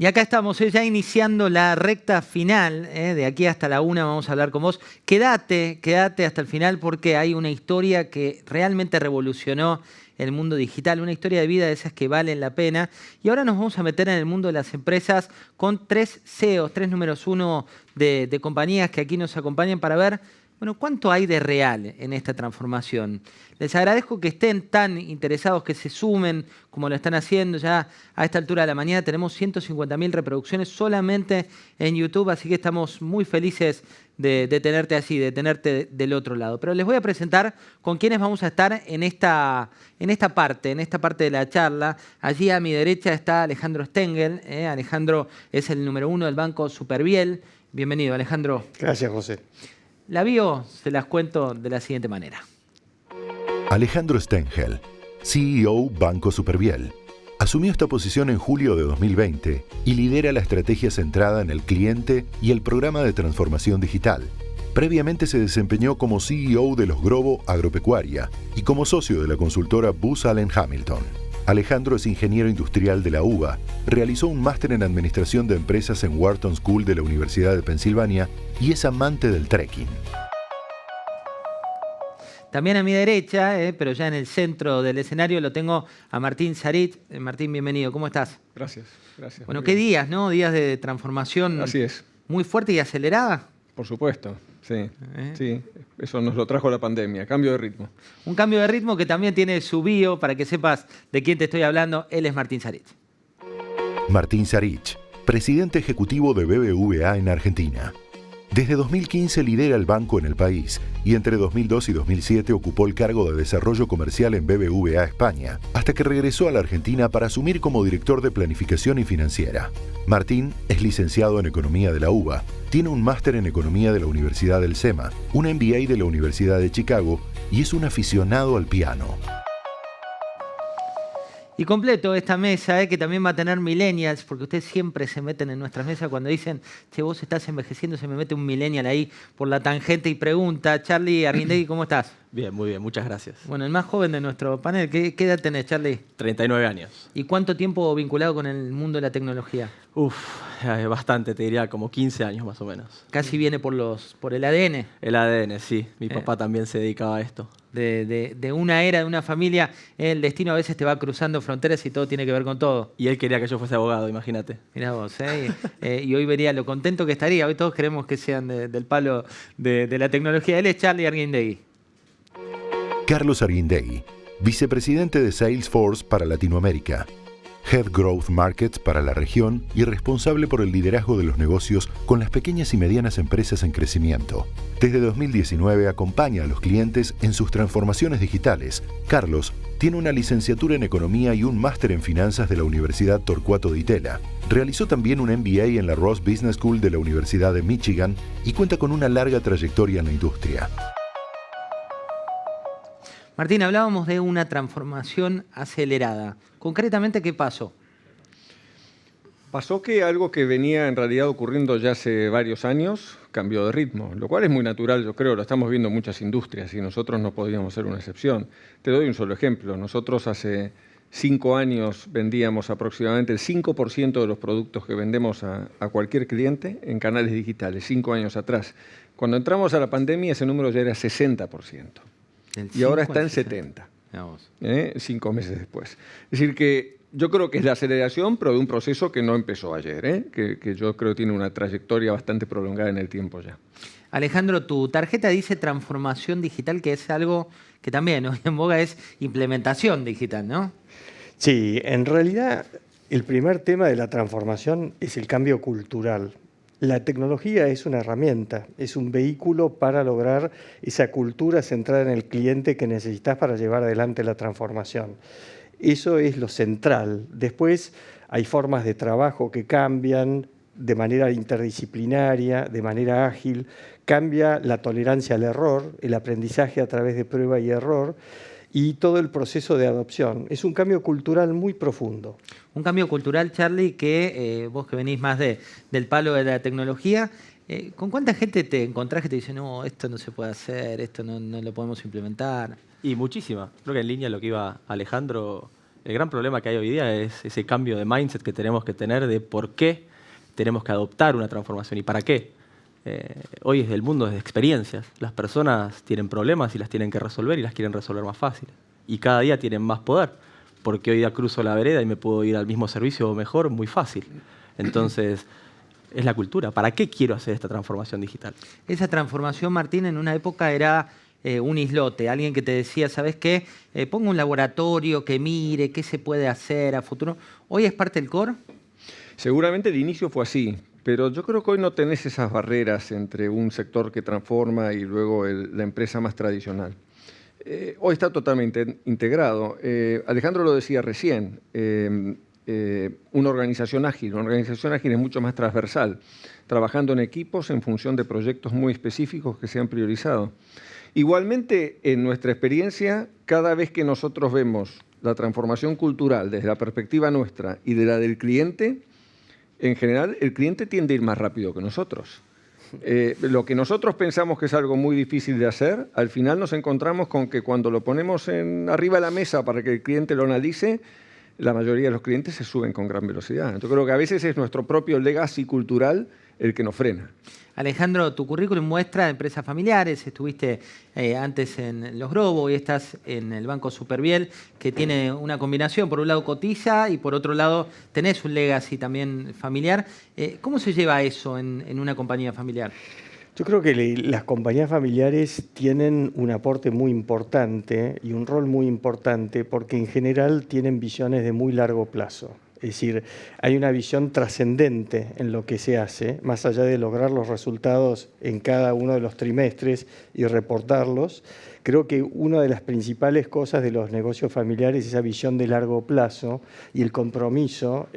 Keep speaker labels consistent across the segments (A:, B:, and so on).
A: Y acá estamos ya iniciando la recta final, de aquí hasta la 1 vamos a hablar con vos. Quédate hasta el final porque hay una historia que realmente revolucionó el mundo digital, una historia de vida de esas que valen la pena. Y ahora nos vamos a meter en el mundo de las empresas con 3 CEOs, 3 números 1 de compañías que aquí nos acompañan para ver, bueno, cuánto hay de real en esta transformación. Les agradezco que estén tan interesados, que se sumen como lo están haciendo. Ya a esta altura de la mañana tenemos 150.000 reproducciones solamente en YouTube, así que estamos muy felices de tenerte así, de tenerte del otro lado. Pero les voy a presentar con quiénes vamos a estar en esta parte de la charla. Allí a mi derecha está Alejandro Stengel. Alejandro es el número 1 del Banco Superviel. Bienvenido, Alejandro.
B: Gracias, José.
A: La bio se las cuento de la siguiente manera.
C: Alejandro Stengel, CEO Banco Superviel. Asumió esta posición en julio de 2020 y lidera la estrategia centrada en el cliente y el programa de transformación digital. Previamente se desempeñó como CEO de los Grobo Agropecuaria y como socio de la consultora Booz Allen Hamilton. Alejandro es ingeniero industrial de la UBA, realizó un máster en administración de empresas en Wharton School de la Universidad de Pensilvania y es amante del trekking.
A: También a mi derecha, pero ya en el centro del escenario, lo tengo a Martín Sarit. Martín, bienvenido. ¿Cómo estás?
D: Gracias, gracias.
A: Bueno, qué días, ¿no? Días de transformación.
D: Así es.
A: Muy fuerte y acelerada.
D: Por supuesto, sí. Sí, eso nos lo trajo la pandemia, cambio de ritmo.
A: Un cambio de ritmo que también tiene su bio, para que sepas de quién te estoy hablando. Él es Martín Sarit.
C: Martín Sarich, presidente ejecutivo de BBVA en Argentina. Desde 2015 lidera el banco en el país y entre 2002 y 2007 ocupó el cargo de desarrollo comercial en BBVA España, hasta que regresó a la Argentina para asumir como director de planificación y financiera. Martín es licenciado en Economía de la UBA, tiene un máster en Economía de la Universidad del SEMA, un MBA de la Universidad de Chicago y es un aficionado al piano.
A: Y completo esta mesa, que también va a tener millennials, porque ustedes siempre se meten en nuestras mesas cuando dicen, che, vos estás envejeciendo, se me mete un millennial ahí por la tangente y pregunta. Charlie Arguindegui, ¿cómo estás?
E: Bien, muy bien, muchas gracias.
A: Bueno, el más joven de nuestro panel. ¿Qué edad tenés, Charlie?
E: 39 años.
A: ¿Y cuánto tiempo vinculado con el mundo de la tecnología?
E: Bastante, te diría como 15 años más o menos.
A: Casi viene por el ADN.
E: El ADN, sí. Mi papá también se dedicaba a esto.
A: De una era, de una familia, el destino a veces te va cruzando fronteras y todo tiene que ver con todo.
E: Y él quería que yo fuese abogado, imagínate.
A: Mirá vos, y hoy vería lo contento que estaría. Hoy todos queremos que sean del palo de la tecnología. Él es Charlie Arguindegui.
C: Carlos Arguindegui, vicepresidente de Salesforce para Latinoamérica, Head Growth Markets para la región y responsable por el liderazgo de los negocios con las pequeñas y medianas empresas en crecimiento. Desde 2019 acompaña a los clientes en sus transformaciones digitales. Carlos tiene una licenciatura en Economía y un máster en Finanzas de la Universidad Torcuato Di Tella. Realizó también un MBA en la Ross Business School de la Universidad de Michigan y cuenta con una larga trayectoria en la industria.
A: Martín, hablábamos de una transformación acelerada. Concretamente, ¿qué pasó?
D: Pasó que algo que venía en realidad ocurriendo ya hace varios años cambió de ritmo, lo cual es muy natural, yo creo, lo estamos viendo en muchas industrias y nosotros no podíamos ser una excepción. Te doy un solo ejemplo. Nosotros hace 5 años vendíamos aproximadamente el 5% de los productos que vendemos a cualquier cliente en canales digitales, 5 años atrás. Cuando entramos a la pandemia ese número ya era 60%. Y ahora está en 70, 5 meses después. Es decir que yo creo que es la aceleración, pero de un proceso que no empezó ayer, que yo creo que tiene una trayectoria bastante prolongada en el tiempo ya.
A: Alejandro, tu tarjeta dice transformación digital, que es algo que también hoy en boga es implementación digital, ¿no?
B: Sí, en realidad el primer tema de la transformación es el cambio cultural. La tecnología es una herramienta, es un vehículo para lograr esa cultura centrada en el cliente que necesitas para llevar adelante la transformación. Eso es lo central. Después hay formas de trabajo que cambian de manera interdisciplinaria, de manera ágil. Cambia la tolerancia al error, el aprendizaje a través de prueba y error y todo el proceso de adopción. Es un cambio cultural muy profundo.
A: Un cambio cultural, Charlie, que vos que venís más del palo de la tecnología, ¿con cuánta gente te encontrás que te dice, no, esto no se puede hacer, esto no lo podemos implementar?
E: Y muchísima. Creo que en línea lo que iba Alejandro, El gran problema que hay hoy día es ese cambio de mindset que tenemos que tener de por qué tenemos que adoptar una transformación y para qué. Hoy es el mundo de experiencias. Las personas tienen problemas y las tienen que resolver y las quieren resolver más fácil. Y cada día tienen más poder, porque hoy día cruzo la vereda y me puedo ir al mismo servicio o mejor muy fácil. Entonces, es la cultura. ¿Para qué quiero hacer esta transformación digital?
A: Esa transformación, Martín, en una época era un islote, alguien que te decía, ¿sabes qué? Pongo un laboratorio que mire qué se puede hacer a futuro. ¿Hoy es parte del core?
D: Seguramente de inicio fue así, pero yo creo que hoy no tenés esas barreras entre un sector que transforma y luego la empresa más tradicional. Hoy está totalmente integrado. Alejandro lo decía recién, una organización ágil es mucho más transversal, trabajando en equipos en función de proyectos muy específicos que se han priorizado. Igualmente, en nuestra experiencia, cada vez que nosotros vemos la transformación cultural desde la perspectiva nuestra y de la del cliente, en general, el cliente tiende a ir más rápido que nosotros. Lo que nosotros pensamos que es algo muy difícil de hacer, al final nos encontramos con que cuando lo ponemos arriba de la mesa para que el cliente lo analice, la mayoría de los clientes se suben con gran velocidad. Yo creo que a veces es nuestro propio legacy cultural el que nos frena.
A: Alejandro, tu currículum muestra empresas familiares, estuviste antes en Los Grobo, hoy estás en el Banco Superviel, que tiene una combinación, por un lado cotiza y por otro lado tenés un legacy también familiar. ¿Cómo se lleva eso en una compañía familiar?
B: Yo creo que las compañías familiares tienen un aporte muy importante y un rol muy importante porque en general tienen visiones de muy largo plazo. Es decir, hay una visión trascendente en lo que se hace, más allá de lograr los resultados en cada uno de los trimestres y reportarlos. Creo que una de las principales cosas de los negocios familiares es esa visión de largo plazo y el compromiso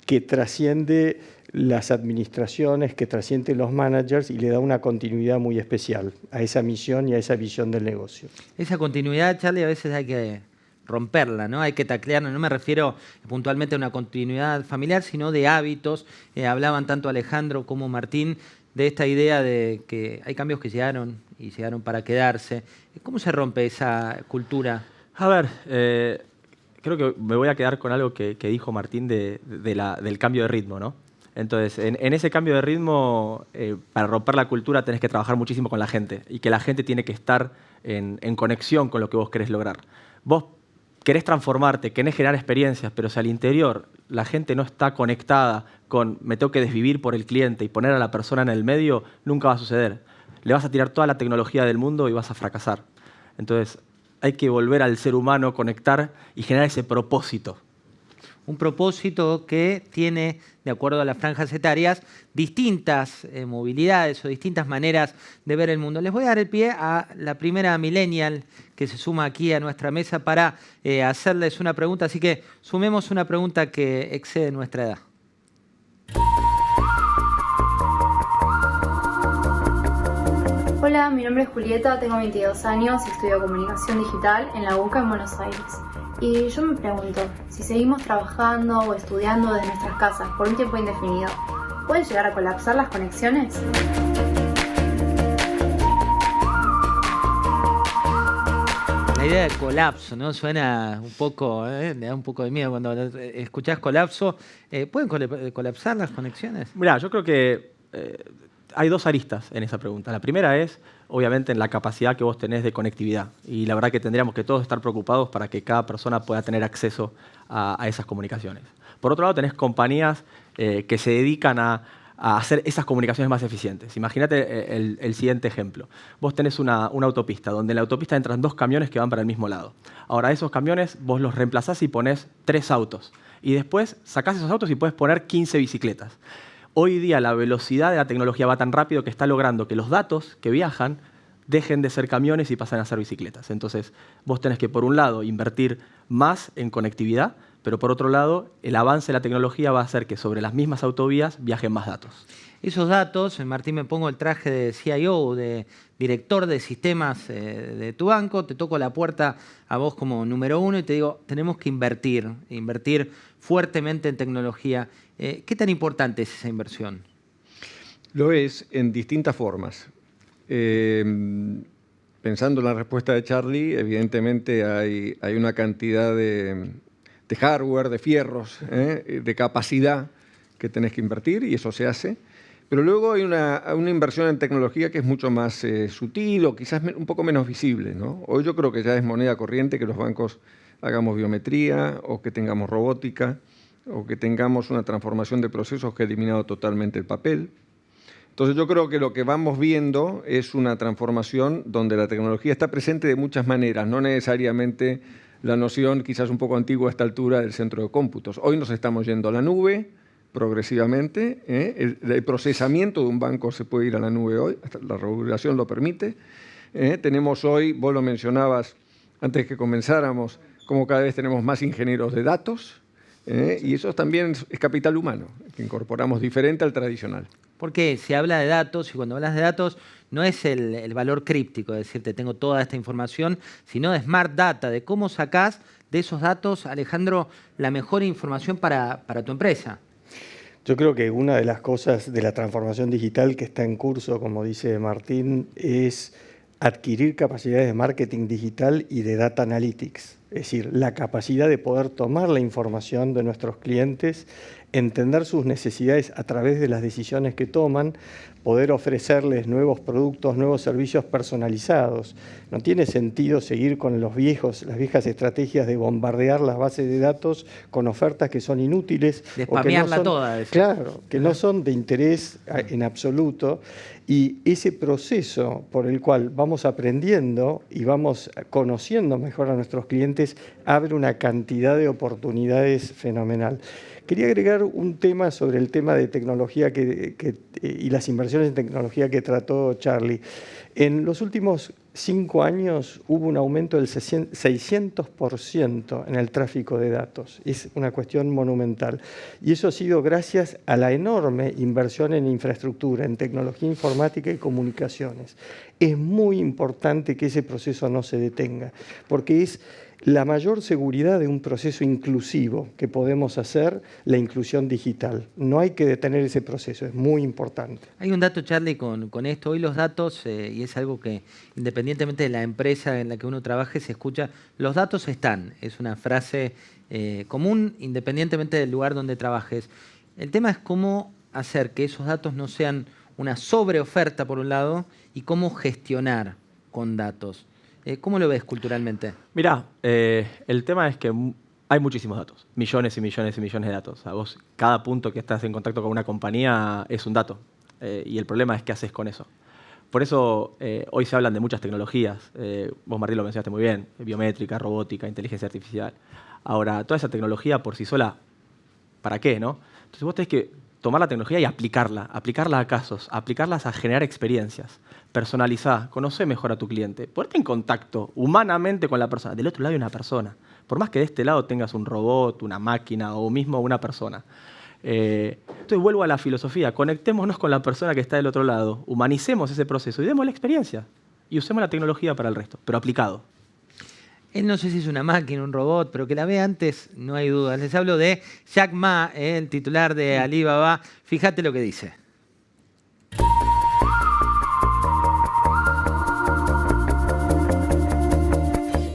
B: que trasciende las administraciones, que trasciende los managers y le da una continuidad muy especial a esa misión y a esa visión del negocio.
A: Esa continuidad, Charlie, a veces hay que romperla, ¿no? Hay que taclearla. No me refiero puntualmente a una continuidad familiar, sino de hábitos. Hablaban tanto Alejandro como Martín de esta idea de que hay cambios que llegaron y llegaron para quedarse. ¿Cómo se rompe esa cultura?
E: A ver, creo que me voy a quedar con algo que dijo Martín del cambio de ritmo, ¿no? Entonces, en ese cambio de ritmo, para romper la cultura tenés que trabajar muchísimo con la gente y que la gente tiene que estar en conexión con lo que vos querés lograr. Vos querés transformarte, querés generar experiencias, pero si al interior la gente no está conectada con me tengo que desvivir por el cliente y poner a la persona en el medio, nunca va a suceder. Le vas a tirar toda la tecnología del mundo y vas a fracasar. Entonces, hay que volver al ser humano, conectar y generar ese propósito.
A: Un propósito que tiene, de acuerdo a las franjas etarias, distintas movilidades o distintas maneras de ver el mundo. Les voy a dar el pie a la primera millennial que se suma aquí a nuestra mesa para hacerles una pregunta, así que sumemos una pregunta que excede nuestra edad.
F: Hola, mi nombre es Julieta, tengo 22 años y estudio Comunicación Digital en la UCA en Buenos Aires. Y yo me pregunto, si seguimos trabajando o estudiando desde nuestras casas por un tiempo indefinido, ¿pueden llegar a colapsar las conexiones?
A: La idea de colapso, ¿no? Suena un poco, me da un poco de miedo cuando escuchás colapso. ¿Pueden colapsar las conexiones?
E: Mirá, yo creo que hay dos aristas en esa pregunta. La primera es, obviamente, en la capacidad que vos tenés de conectividad. Y la verdad que tendríamos que todos estar preocupados para que cada persona pueda tener acceso a esas comunicaciones. Por otro lado, tenés compañías que se dedican a hacer esas comunicaciones más eficientes. Imagínate el siguiente ejemplo. Vos tenés una autopista, donde en la autopista entran 2 camiones que van para el mismo lado. Ahora, esos camiones vos los reemplazás y ponés 3 autos. Y después sacás esos autos y puedes poner 15 bicicletas. Hoy día la velocidad de la tecnología va tan rápido que está logrando que los datos que viajan dejen de ser camiones y pasen a ser bicicletas. Entonces, vos tenés que, por un lado, invertir más en conectividad, pero por otro lado, el avance de la tecnología va a hacer que sobre las mismas autovías viajen más datos.
A: Esos datos, Martín, me pongo el traje de CIO, de director de sistemas de tu banco, te toco la puerta a vos como número 1 y te digo, tenemos que invertir fuertemente en tecnología. ¿Qué tan importante es esa inversión?
D: Lo es en distintas formas. Pensando en la respuesta de Charlie, evidentemente hay una cantidad de de hardware, de fierros, de capacidad que tenés que invertir, y eso se hace. Pero luego hay una inversión en tecnología que es mucho más sutil o quizás un poco menos visible, ¿no? Hoy yo creo que ya es moneda corriente que los bancos hagamos biometría o que tengamos robótica o que tengamos una transformación de procesos que ha eliminado totalmente el papel. Entonces yo creo que lo que vamos viendo es una transformación donde la tecnología está presente de muchas maneras, no necesariamente la noción quizás un poco antigua a esta altura del centro de cómputos. Hoy nos estamos yendo a la nube progresivamente. El procesamiento de un banco se puede ir a la nube hoy, hasta la regulación lo permite. Tenemos hoy, vos lo mencionabas antes que comenzáramos, como cada vez tenemos más ingenieros de datos, y eso también es capital humano, que incorporamos diferente al tradicional.
A: Porque se habla de datos, y cuando hablas de datos no es el valor críptico, es decir, te tengo toda esta información, sino de smart data, de cómo sacás de esos datos, Alejandro, la mejor información para tu empresa.
B: Yo creo que una de las cosas de la transformación digital que está en curso, como dice Martín, es adquirir capacidades de marketing digital y de data analytics. Es decir, la capacidad de poder tomar la información de nuestros clientes, entender sus necesidades a través de las decisiones que toman, poder ofrecerles nuevos productos, nuevos servicios personalizados. No tiene sentido seguir con las viejas estrategias de bombardear las bases de datos con ofertas que son inútiles.
A: De spamearla toda.
B: Claro, que no son de interés en absoluto. Y ese proceso por el cual vamos aprendiendo y vamos conociendo mejor a nuestros clientes abre una cantidad de oportunidades fenomenal. Quería agregar un tema sobre el tema de tecnología y las inversiones en tecnología que trató Charlie. En los últimos 5 años hubo un aumento del 600% en el tráfico de datos. Es una cuestión monumental. Y eso ha sido gracias a la enorme inversión en infraestructura, en tecnología informática y comunicaciones. Es muy importante que ese proceso no se detenga, porque es la mayor seguridad de un proceso inclusivo que podemos hacer, la inclusión digital. No hay que detener ese proceso, es muy importante.
A: Hay un dato, Charlie, con esto. Hoy los datos, y es algo que independientemente de la empresa en la que uno trabaje, se escucha, los datos están. Es una frase común independientemente del lugar donde trabajes. El tema es cómo hacer que esos datos no sean una sobreoferta, por un lado, y cómo gestionar con datos. ¿Cómo lo ves culturalmente?
E: Mirá, el tema es que hay muchísimos datos, millones y millones y millones de datos. O sea, vos, cada punto que estás en contacto con una compañía es un dato. Y el problema es qué haces con eso. Por eso hoy se hablan de muchas tecnologías. Vos, Martín, lo mencionaste muy bien. Biométrica, robótica, inteligencia artificial. Ahora, toda esa tecnología por sí sola, ¿para qué, no? Entonces vos tenés que tomar la tecnología y aplicarla a casos, aplicarlas a generar experiencias. Personalizar, conocer mejor a tu cliente, ponerte en contacto humanamente con la persona. Del otro lado hay una persona. Por más que de este lado tengas un robot, una máquina o mismo una persona. Entonces vuelvo a la filosofía. Conectémonos con la persona que está del otro lado, humanicemos ese proceso y demos la experiencia. Y usemos la tecnología para el resto, pero aplicado.
A: Él no sé si es una máquina, un robot, pero que la ve antes, no hay duda. Les hablo de Jack Ma, el titular de Alibaba. Fíjate lo que dice.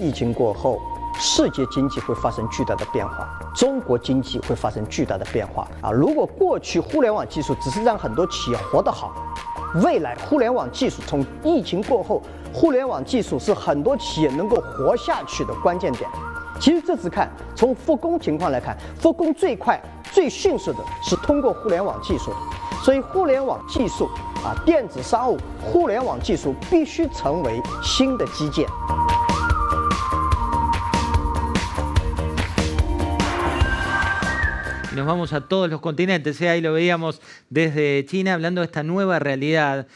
G: 疫情过后，世界经济会发生巨大的变化，中国经济会发生巨大的变化啊！如果过去互联网技术只是让很多企业活得好，未来互联网技术从疫情过后，互联网技术是很多企业能够活下去的关键点。其实这次看，从复工情况来看，复工最快、最迅速的是通过互联网技术，所以互联网技术啊，电子商务、互联网技术必须成为新的基建。
A: Nos vamos a todos los continentes, ahí lo veíamos desde China, hablando de esta nueva realidad.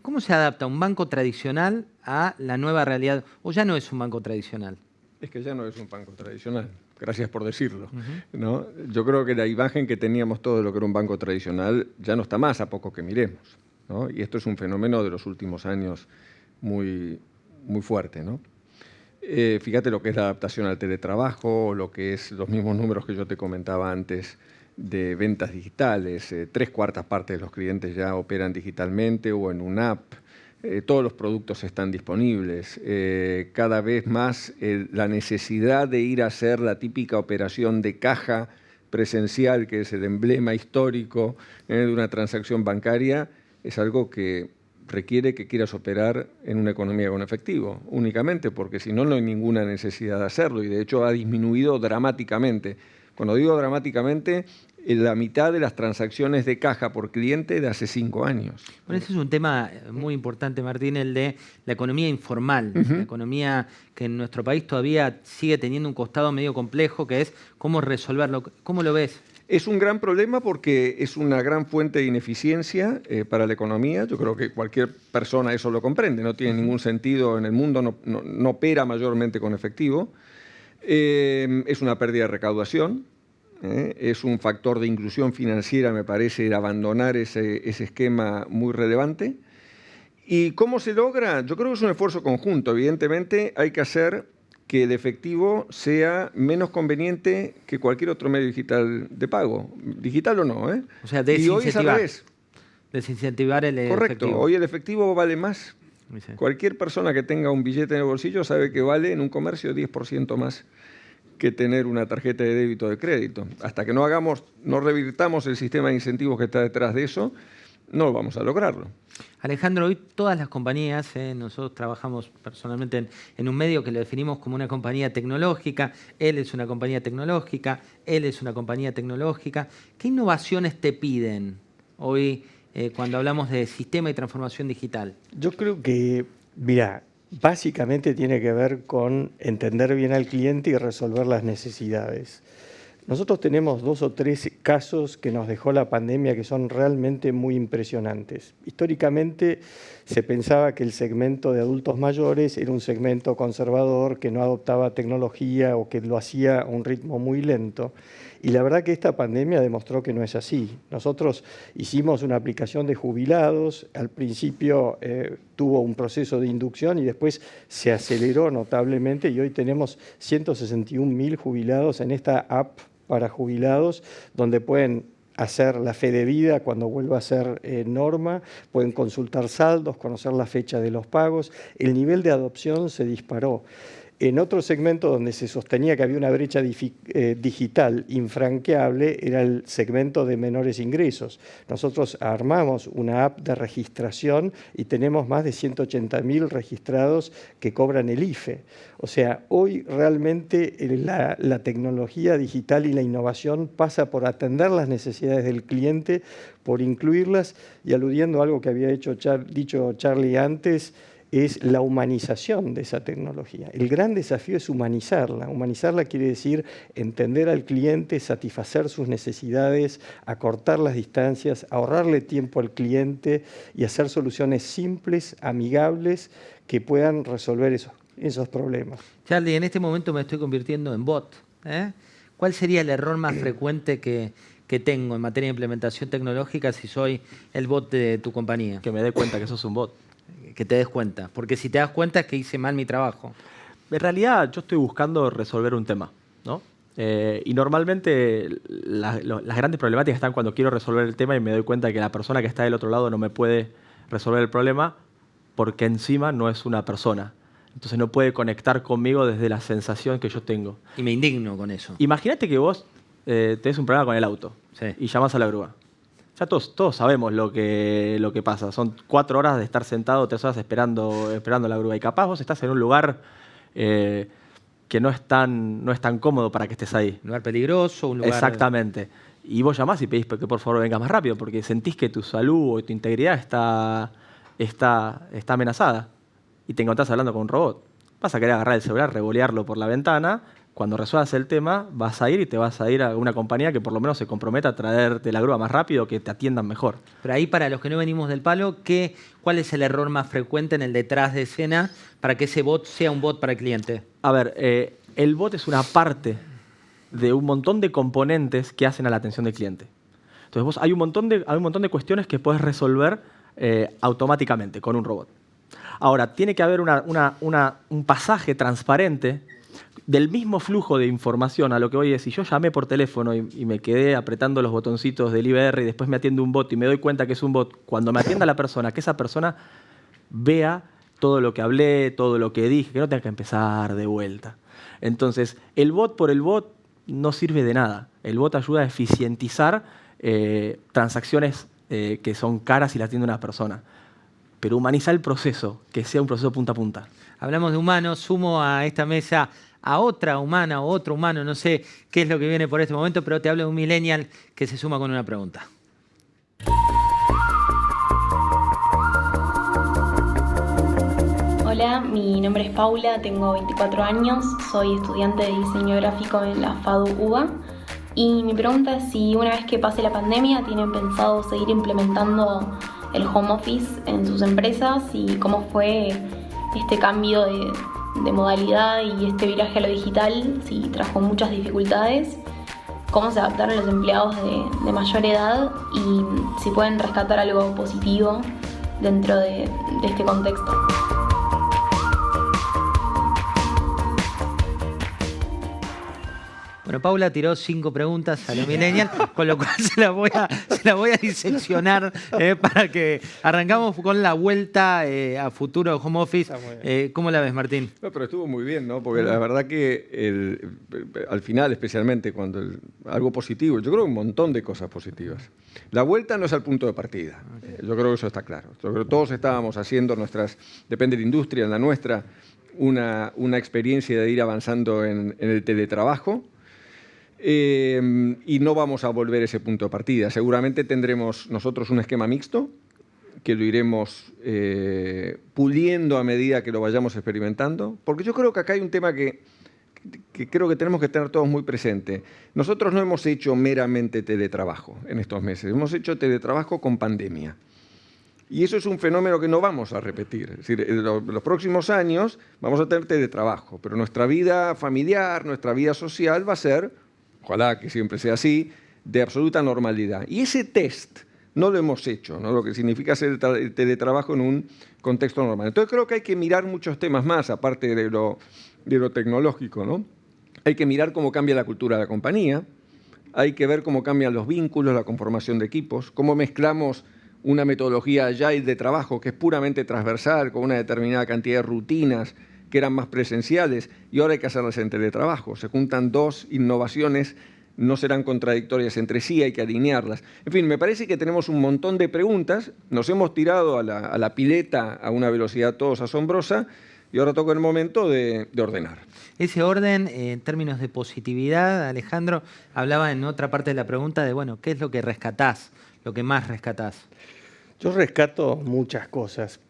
A: ¿Cómo se adapta un banco tradicional a la nueva realidad? ¿O ya no es un banco tradicional?
D: Es que ya no es un banco tradicional, gracias por decirlo. ¿No? Yo creo que la imagen que teníamos todos de lo que era un banco tradicional ya no está más a poco que miremos, ¿no? Y esto es un fenómeno de los últimos años muy, muy fuerte, ¿no? Fíjate lo que es la adaptación al teletrabajo, lo que es los mismos números que yo te comentaba antes de ventas digitales. 3/4 partes de los clientes ya operan digitalmente o en una app. todos los productos están disponibles. Cada vez más la necesidad de ir a hacer la típica operación de caja presencial, que es el emblema histórico de una transacción bancaria, es algo que requiere que quieras operar en una economía con efectivo, únicamente, porque si no, no hay ninguna necesidad de hacerlo, y de hecho ha disminuido dramáticamente. Cuando digo dramáticamente, la mitad de las transacciones de caja por cliente de hace 5 años.
A: Bueno, ese es un tema muy importante, Martín, el de la economía informal, la economía que en nuestro país todavía sigue teniendo un costado medio complejo, que es cómo resolverlo. ¿Cómo lo ves?
D: Es un gran problema porque es una gran fuente de ineficiencia para la economía. Yo creo que cualquier persona eso lo comprende. No tiene ningún sentido en el mundo, no opera mayormente con efectivo. Es una pérdida de recaudación. Es un factor de inclusión financiera, me parece, de abandonar ese esquema muy relevante. ¿Y cómo se logra? Yo creo que es un esfuerzo conjunto. Evidentemente hay que hacer que el efectivo sea menos conveniente que cualquier otro medio digital de pago. Digital o no, ¿eh?
A: O sea,
D: y hoy es al revés.
A: Desincentivar el
D: Correcto.
A: efectivo.
D: Hoy el efectivo vale más.
A: Sí.
D: Cualquier persona que tenga un billete en el bolsillo sabe que vale en un comercio 10% más que tener una tarjeta de débito o de crédito. Hasta que no revirtamos el sistema de incentivos que está detrás de eso, no vamos a lograrlo.
A: Alejandro, hoy todas las compañías, nosotros trabajamos personalmente en un medio que lo definimos como una compañía tecnológica, él es una compañía tecnológica, él es una compañía tecnológica. ¿Qué innovaciones te piden hoy cuando hablamos de sistema y transformación digital?
B: Yo creo que, mira, básicamente tiene que ver con entender bien al cliente y resolver las necesidades. Nosotros tenemos 2 o 3 casos que nos dejó la pandemia que son realmente muy impresionantes. Históricamente se pensaba que el segmento de adultos mayores era un segmento conservador, que no adoptaba tecnología o que lo hacía a un ritmo muy lento. Y la verdad que esta pandemia demostró que no es así. Nosotros hicimos una aplicación de jubilados, al principio tuvo un proceso de inducción y después se aceleró notablemente y hoy tenemos 161.000 jubilados en esta app para jubilados, donde pueden hacer la fe de vida cuando vuelva a ser norma, pueden consultar saldos, conocer la fecha de los pagos. El nivel de adopción se disparó. En otro segmento donde se sostenía que había una brecha digital infranqueable era el segmento de menores ingresos. Nosotros armamos una app de registración y tenemos más de 180.000 registrados que cobran el IFE. O sea, hoy realmente la tecnología digital y la innovación pasa por atender las necesidades del cliente, por incluirlas, y aludiendo a algo que había dicho Charlie antes, es la humanización de esa tecnología. El gran desafío es humanizarla. Humanizarla quiere decir entender al cliente, satisfacer sus necesidades, acortar las distancias, ahorrarle tiempo al cliente y hacer soluciones simples, amigables, que puedan resolver esos problemas.
A: Charlie, en este momento me estoy convirtiendo en bot. ¿Cuál sería el error más frecuente que tengo en materia de implementación tecnológica si soy el bot de tu compañía?
E: Que me dé cuenta que sos un bot.
A: Que te des cuenta, porque si te das cuenta es que hice mal mi trabajo.
E: En realidad yo estoy buscando resolver un tema, ¿no? Y normalmente las grandes problemáticas están cuando quiero resolver el tema y me doy cuenta que la persona que está del otro lado no me puede resolver el problema porque encima no es una persona. Entonces no puede conectar conmigo desde la sensación que yo tengo.
A: Y me indigno con eso.
E: Imagínate que vos tenés un problema con el auto y llamás a la grúa. Ya todos sabemos lo que pasa. Son 4 horas de estar sentado, 3 horas esperando la grúa. Y capaz vos estás en un lugar que no es tan cómodo para que estés ahí.
A: Un lugar peligroso, un lugar...
E: Exactamente. Y vos llamás y pedís que por favor vengas más rápido porque sentís que tu salud o tu integridad está amenazada. Y te encontrás hablando con un robot. Vas a querer agarrar el celular, revolearlo por la ventana. Cuando resuelvas el tema, vas a ir y te vas a ir a una compañía que por lo menos se comprometa a traerte la grúa más rápido, que te atiendan mejor.
A: Pero ahí, para los que no venimos del palo, ¿cuál es el error más frecuente en el detrás de escena para que ese bot sea un bot para el cliente?
E: A ver, el bot es una parte de un montón de componentes que hacen a la atención del cliente. Entonces, hay un montón de cuestiones que puedes resolver automáticamente con un robot. Ahora, tiene que haber un pasaje transparente del mismo flujo de información a lo que voy a decir. Si yo llamé por teléfono y me quedé apretando los botoncitos del IVR y después me atiende un bot y me doy cuenta que es un bot, cuando me atienda la persona, que esa persona vea todo lo que hablé, todo lo que dije, que no tenga que empezar de vuelta. Entonces, el bot por el bot no sirve de nada. El bot ayuda a eficientizar transacciones que son caras y las atiende una persona. Pero humanizar el proceso, que sea un proceso punta a punta.
A: Hablamos de humanos, sumo a esta mesa a otra humana o otro humano, no sé qué es lo que viene por este momento, pero te hablo de un millennial que se suma con una pregunta.
H: Hola, mi nombre es Paula, tengo 24 años, soy estudiante de diseño gráfico en la FADU UBA y mi pregunta es si una vez que pase la pandemia tienen pensado seguir implementando el home office en sus empresas y cómo fue este cambio de modalidad y este viraje a lo digital, si trajo muchas dificultades, cómo se adaptaron los empleados de mayor edad y si pueden rescatar algo positivo dentro de este contexto.
A: Bueno, Paula tiró 5 preguntas a los millennials, con lo cual se las voy a diseccionar para que arrancamos con la vuelta a futuro home office. ¿Cómo la ves, Martín?
D: No, pero estuvo muy bien, ¿no? Porque la verdad que al final, especialmente cuando algo positivo, yo creo un montón de cosas positivas. La vuelta no es al punto de partida. Yo creo que eso está claro. Yo creo que todos estábamos haciendo depende de la industria, en la nuestra, una experiencia de ir avanzando en el teletrabajo. Y no vamos a volver a ese punto de partida. Seguramente tendremos nosotros un esquema mixto que lo iremos puliendo a medida que lo vayamos experimentando, porque yo creo que acá hay un tema que creo que tenemos que tener todos muy presente. Nosotros no hemos hecho meramente teletrabajo en estos meses, hemos hecho teletrabajo con pandemia. Y eso es un fenómeno que no vamos a repetir. Es decir, en los próximos años vamos a tener teletrabajo, pero nuestra vida familiar, nuestra vida social va a ser, ojalá que siempre sea así, de absoluta normalidad. Y ese test no lo hemos hecho, ¿no? Lo que significa hacer el teletrabajo en un contexto normal. Entonces creo que hay que mirar muchos temas más, aparte de lo tecnológico, ¿no? Hay que mirar cómo cambia la cultura de la compañía, hay que ver cómo cambian los vínculos, la conformación de equipos, cómo mezclamos una metodología agile de trabajo que es puramente transversal, con una determinada cantidad de rutinas que eran más presenciales, y ahora hay que hacerlas en teletrabajo. Se juntan dos innovaciones, no serán contradictorias entre sí, hay que alinearlas. En fin, me parece que tenemos un montón de preguntas, nos hemos tirado a la pileta a una velocidad todos asombrosa, y ahora toca el momento de ordenar.
A: Ese orden, en términos de positividad, Alejandro hablaba en otra parte de la pregunta de, bueno, ¿qué es lo que rescatás, lo que más rescatás?
B: Yo rescato muchas cosas.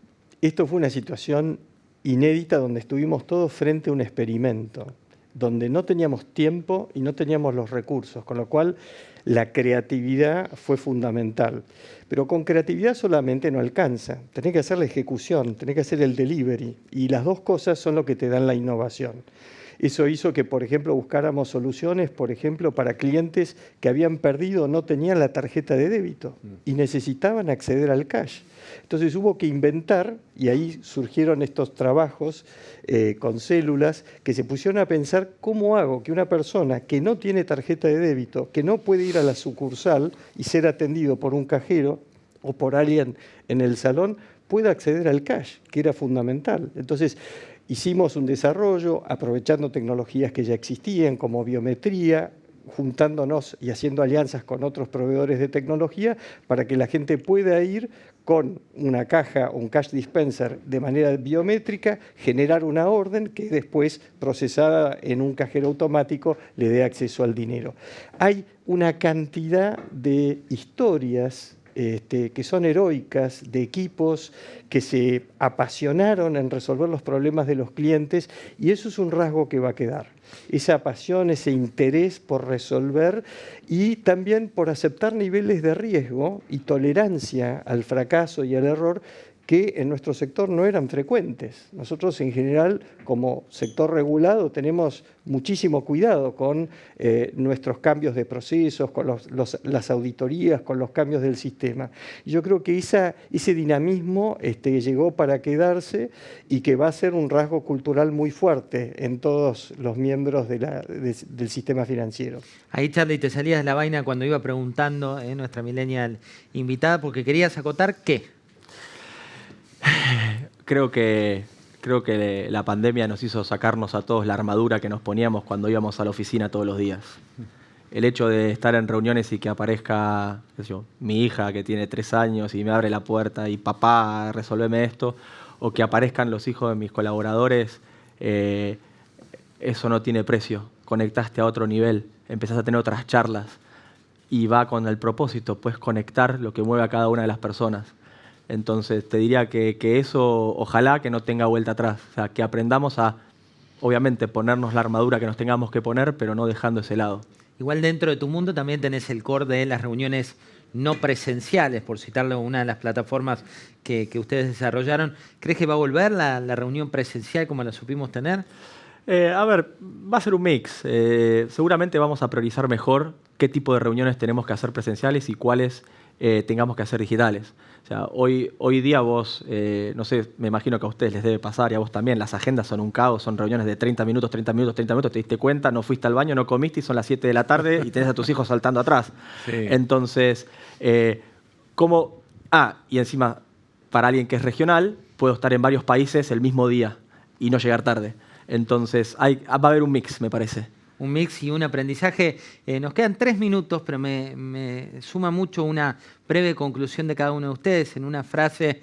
B: Esto fue una situación inédita donde estuvimos todos frente a un experimento, donde no teníamos tiempo y no teníamos los recursos, con lo cual la creatividad fue fundamental. Pero con creatividad solamente no alcanza, tenés que hacer la ejecución, tenés que hacer el delivery, y las dos cosas son lo que te dan la innovación. Eso hizo que, por ejemplo, buscáramos soluciones, por ejemplo, para clientes que habían perdido o no tenían la tarjeta de débito y necesitaban acceder al cash. Entonces hubo que inventar, y ahí surgieron estos trabajos con células que se pusieron a pensar cómo hago que una persona que no tiene tarjeta de débito, que no puede ir a la sucursal y ser atendido por un cajero o por alguien en el salón, pueda acceder al cash, que era fundamental. Entonces, hicimos un desarrollo aprovechando tecnologías que ya existían, como biometría, juntándonos y haciendo alianzas con otros proveedores de tecnología para que la gente pueda ir con una caja o un cash dispenser de manera biométrica, generar una orden que después, procesada en un cajero automático, le dé acceso al dinero. Hay una cantidad de historias que son heroicas, de equipos que se apasionaron en resolver los problemas de los clientes, y eso es un rasgo que va a quedar. Esa pasión, ese interés por resolver y también por aceptar niveles de riesgo y tolerancia al fracaso y al error que en nuestro sector no eran frecuentes. Nosotros en general, como sector regulado, tenemos muchísimo cuidado con nuestros cambios de procesos, con las auditorías, con los cambios del sistema. Y yo creo que ese dinamismo llegó para quedarse y que va a ser un rasgo cultural muy fuerte en todos los miembros del sistema financiero.
A: Ahí, Charlie, te salías de la vaina cuando iba preguntando nuestra millennial invitada, porque querías acotar ¿qué?
E: creo que la pandemia nos hizo sacarnos a todos la armadura que nos poníamos cuando íbamos a la oficina todos los días. El hecho de estar en reuniones y que aparezca, qué sé yo, mi hija que tiene 3 años y me abre la puerta y papá, resolveme esto, o que aparezcan los hijos de mis colaboradores, eso no tiene precio. Conectaste a otro nivel, empezás a tener otras charlas y va con el propósito, pues conectar lo que mueve a cada una de las personas. Entonces te diría que eso ojalá que no tenga vuelta atrás, o sea, que aprendamos a, obviamente, ponernos la armadura que nos tengamos que poner, pero no dejando ese lado.
A: Igual dentro de tu mundo también tenés el core de las reuniones no presenciales, por citarlo, una de las plataformas que ustedes desarrollaron. ¿Crees que va a volver la reunión presencial como la supimos tener?
E: A ver, va a ser un mix. Seguramente vamos a priorizar mejor qué tipo de reuniones tenemos que hacer presenciales y cuáles tengamos que hacer digitales. O sea, hoy día vos, no sé, me imagino que a ustedes les debe pasar y a vos también, las agendas son un caos, son reuniones de 30 minutos, 30 minutos, 30 minutos, te diste cuenta, no fuiste al baño, no comiste y son las 7 de la tarde y tenés a tus hijos saltando atrás. Sí. Entonces, y encima, para alguien que es regional, puedo estar en varios países el mismo día y no llegar tarde. Entonces, va a haber un mix, me parece.
A: Un mix y un aprendizaje. Nos quedan 3 minutos, pero me suma mucho una breve conclusión de cada uno de ustedes. En una frase,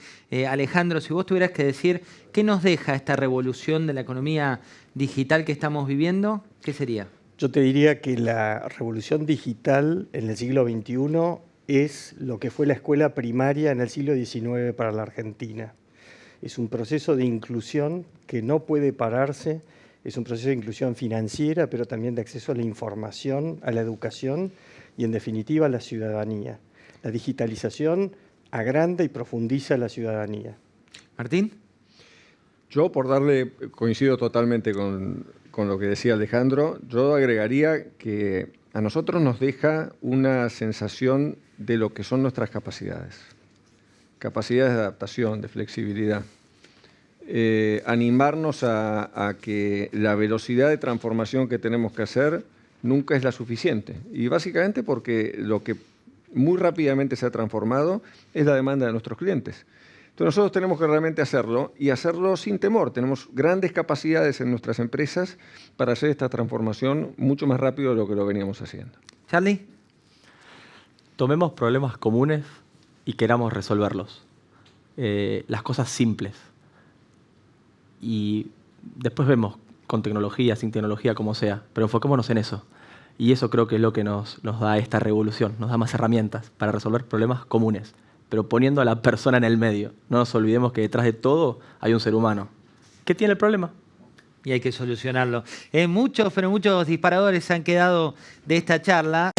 A: Alejandro, si vos tuvieras que decir qué nos deja esta revolución de la economía digital que estamos viviendo, ¿qué sería?
B: Yo te diría que la revolución digital en el siglo XXI es lo que fue la escuela primaria en el siglo XIX para la Argentina. Es un proceso de inclusión que no puede pararse. Es un proceso de inclusión financiera, pero también de acceso a la información, a la educación y, en definitiva, a la ciudadanía. La digitalización agranda y profundiza la ciudadanía.
A: Martín.
D: Yo, coincido totalmente con lo que decía Alejandro, yo agregaría que a nosotros nos deja una sensación de lo que son nuestras capacidades. Capacidades de adaptación, de flexibilidad. Animarnos a que la velocidad de transformación que tenemos que hacer nunca es la suficiente. Y básicamente porque lo que muy rápidamente se ha transformado es la demanda de nuestros clientes. Entonces nosotros tenemos que realmente hacerlo y hacerlo sin temor. Tenemos grandes capacidades en nuestras empresas para hacer esta transformación mucho más rápido de lo que lo veníamos haciendo.
A: Charlie.
E: Tomemos problemas comunes y queramos resolverlos. Las cosas simples. Y después vemos con tecnología, sin tecnología, como sea, pero enfoquémonos en eso. Y eso creo que es lo que nos da esta revolución, nos da más herramientas para resolver problemas comunes, pero poniendo a la persona en el medio. No nos olvidemos que detrás de todo hay un ser humano. ¿Qué tiene el problema?
A: Y hay que solucionarlo. Muchos disparadores han quedado de esta charla.